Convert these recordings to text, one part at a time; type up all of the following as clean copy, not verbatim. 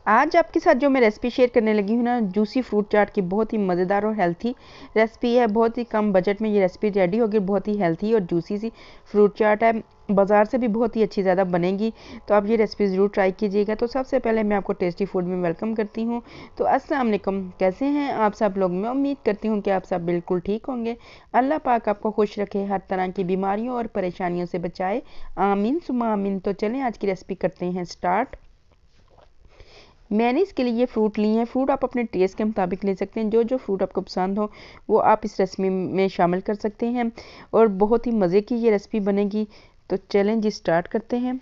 आज आपके साथ जो मैं रेसिपी शेयर करने लगी हूँ ना, जूसी फ्रूट चाट की, बहुत ही मज़ेदार और हेल्थी रेसिपी है। बहुत ही कम बजट में ये रेसिपी रेडी होगी। बहुत ही हेल्थी और जूसी सी फ्रूट चाट है। बाज़ार से भी बहुत ही अच्छी ज़्यादा बनेगी। तो आप ये रेसिपी ज़रूर ट्राई कीजिएगा। तो सबसे पहले मैं आपको टेस्टी फूड में वेलकम करती हूँ। तो अस्सलाम वालेकुम, कैसे हैं आप सब लोग? मैं उम्मीद करती हूँ कि आप सब बिल्कुल ठीक होंगे। अल्लाह पाक आपको खुश रखे, हर तरह की बीमारियों और परेशानियों से बचाए। आमीन सुमा आमीन। तो चलें आज की रेसिपी करते हैं स्टार्ट। मैंने इसके लिए ये फ्रूट लिए हैं। फ्रूट आप अपने टेस्ट के मुताबिक ले सकते हैं। जो जो फ्रूट आपको पसंद हो वो आप इस रेसिपी में शामिल कर सकते हैं और बहुत ही मज़े की ये रेसिपी बनेगी। तो चलें जी स्टार्ट करते हैं।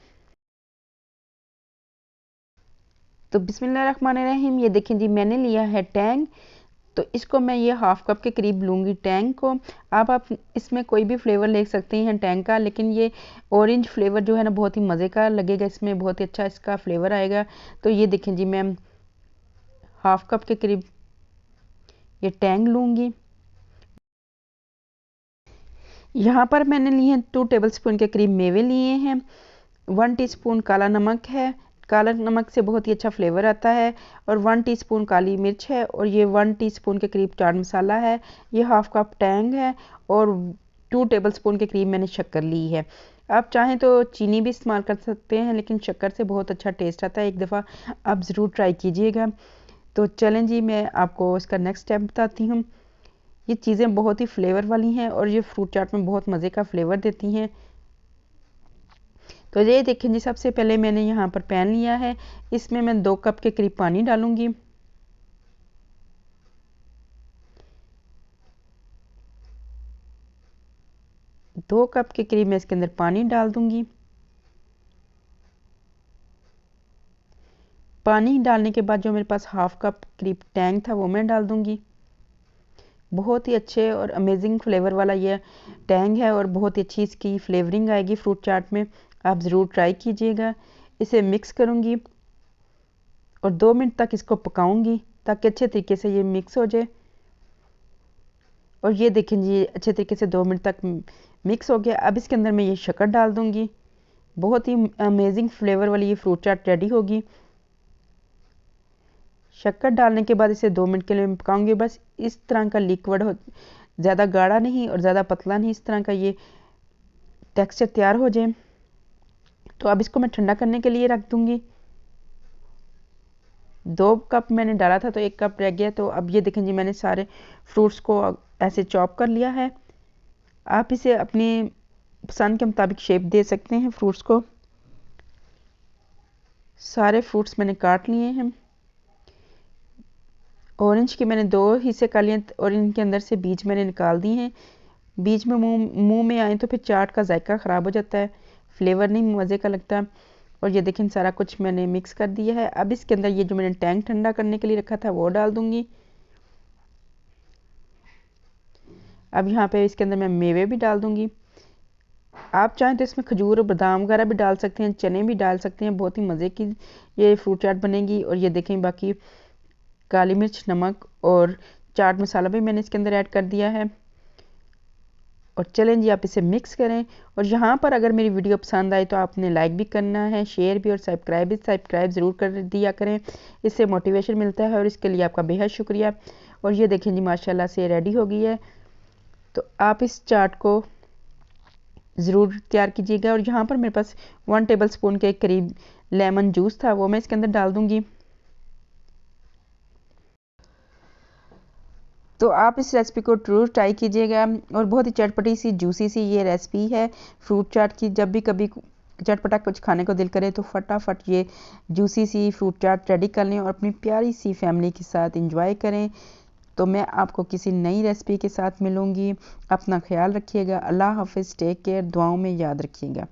तो बिस्मिल्लाहिर्रहमानिर्रहीम। ये देखें जी, मैंने लिया है टैंग। तो इसको मैं ये हाफ कप के करीब लूँगी टैंग को। आप इसमें कोई भी फ्लेवर ले सकते हैं टैंग का, लेकिन ये ऑरेंज फ्लेवर जो है ना बहुत ही मज़े का लगेगा। इसमें बहुत ही अच्छा इसका फ्लेवर आएगा। तो ये देखें जी, मैं हाफ कप के करीब ये टैंग लूँगी। यहाँ पर मैंने लिए हैं 2 टेबलस्पून के करीब मेवे लिए हैं। 1 टीस्पून काला नमक है। काला नमक से बहुत ही अच्छा फ्लेवर आता है। और 1 टीस्पून काली मिर्च है। और ये 1 टीस्पून के करीब चाट मसाला है। ये हाफ कप टैंग है। और 2 टेबलस्पून के करीब मैंने शक्कर ली है। आप चाहें तो चीनी भी इस्तेमाल कर सकते हैं, लेकिन शक्कर से बहुत अच्छा टेस्ट आता है। एक दफ़ा आप ज़रूर ट्राई कीजिएगा। तो चलें जी, मैं आपको इसका नेक्स्ट स्टेप बताती हूँ। ये चीज़ें बहुत ही फ्लेवर वाली हैं और ये फ्रूट चाट में बहुत मज़े का फ्लेवर देती हैं। तो ये देखें जी, सबसे पहले मैंने यहाँ पर पैन लिया है। इसमें मैं 2 कप के करीब पानी डालूंगी। दो कप के करीब मैं इसके अंदर पानी डाल दूंगी। पानी डालने के बाद जो मेरे पास हाफ कप करीब टैंग था वो मैं डाल दूंगी। बहुत ही अच्छे और अमेजिंग फ्लेवर वाला ये टैंग है और बहुत ही अच्छी इसकी फ्लेवरिंग आएगी फ्रूट चाट में। आप ज़रूर ट्राई कीजिएगा। इसे मिक्स करूँगी और 2 मिनट तक इसको पकाऊंगी ताकि अच्छे तरीके से ये मिक्स हो जाए। और ये देखें जी, अच्छे तरीके से 2 मिनट तक मिक्स हो गया। अब इसके अंदर मैं ये शक्कर डाल दूंगी। बहुत ही अमेजिंग फ्लेवर वाली ये फ्रूट चाट रेडी होगी। शक्कर डालने के बाद इसे 2 मिनट के लिए मैं पकाऊंगी। बस इस तरह का लिक्विड हो, ज़्यादा गाढ़ा नहीं और ज़्यादा पतला नहीं, इस तरह का ये टेक्सचर तैयार हो जाए। तो अब इसको मैं ठंडा करने के लिए रख दूंगी। 2 कप मैंने डाला था तो 1 कप रह गया। तो अब ये देखें जी, मैंने सारे फ्रूट्स को ऐसे चॉप कर लिया है। आप इसे अपनी पसंद के मुताबिक शेप दे सकते हैं फ्रूट्स को। सारे फ्रूट्स मैंने काट लिए हैं। ऑरेंज के मैंने 2 हिस्से कर लिए और इनके अंदर से बीज मैंने निकाल दिए हैं। बीज में मुंह में आए तो फिर चाट का जायका ख़राब हो जाता है, फ्लेवर नहीं मज़े का लगता। और ये देखें सारा कुछ मैंने मिक्स कर दिया है। अब इसके अंदर ये जो मैंने टैंक ठंडा करने के लिए रखा था वो डाल दूंगी। अब यहाँ पे इसके अंदर मैं मेवे भी डाल दूंगी। आप चाहें तो इसमें खजूर और बादाम वगैरह भी डाल सकते हैं, चने भी डाल सकते हैं। बहुत ही मज़े की ये फ्रूट चाट बनेगी। और ये देखें, बाकी काली मिर्च, नमक और चाट मसाला भी मैंने इसके अंदर ऐड कर दिया है। और चलें जी, आप इसे मिक्स करें। और यहाँ पर अगर मेरी वीडियो पसंद आए तो आपने लाइक भी करना है, शेयर भी और सब्सक्राइब ज़रूर कर दिया करें। इससे मोटिवेशन मिलता है और इसके लिए आपका बेहद शुक्रिया। और ये देखें जी, माशाल्लाह से रेडी हो गई है। तो आप इस चाट को ज़रूर तैयार कीजिएगा। और यहाँ पर मेरे पास 1 टेबलस्पून के करीब लेमन जूस था, वो मैं इसके अंदर डाल दूँगी। तो आप इस रेसिपी को ज़रूर ट्राई कीजिएगा। और बहुत ही चटपटी सी जूसी सी ये रेसिपी है फ्रूट चाट की। जब भी कभी चटपटा कुछ खाने को दिल करे तो फटाफट ये जूसी सी फ्रूट चाट रेडी कर लें और अपनी प्यारी सी फैमिली के साथ इंजॉय करें। तो मैं आपको किसी नई रेसिपी के साथ मिलूँगी। अपना ख्याल रखिएगा। अल्लाह हाफिज़, टेक केयर, दुआओं में याद रखिएगा।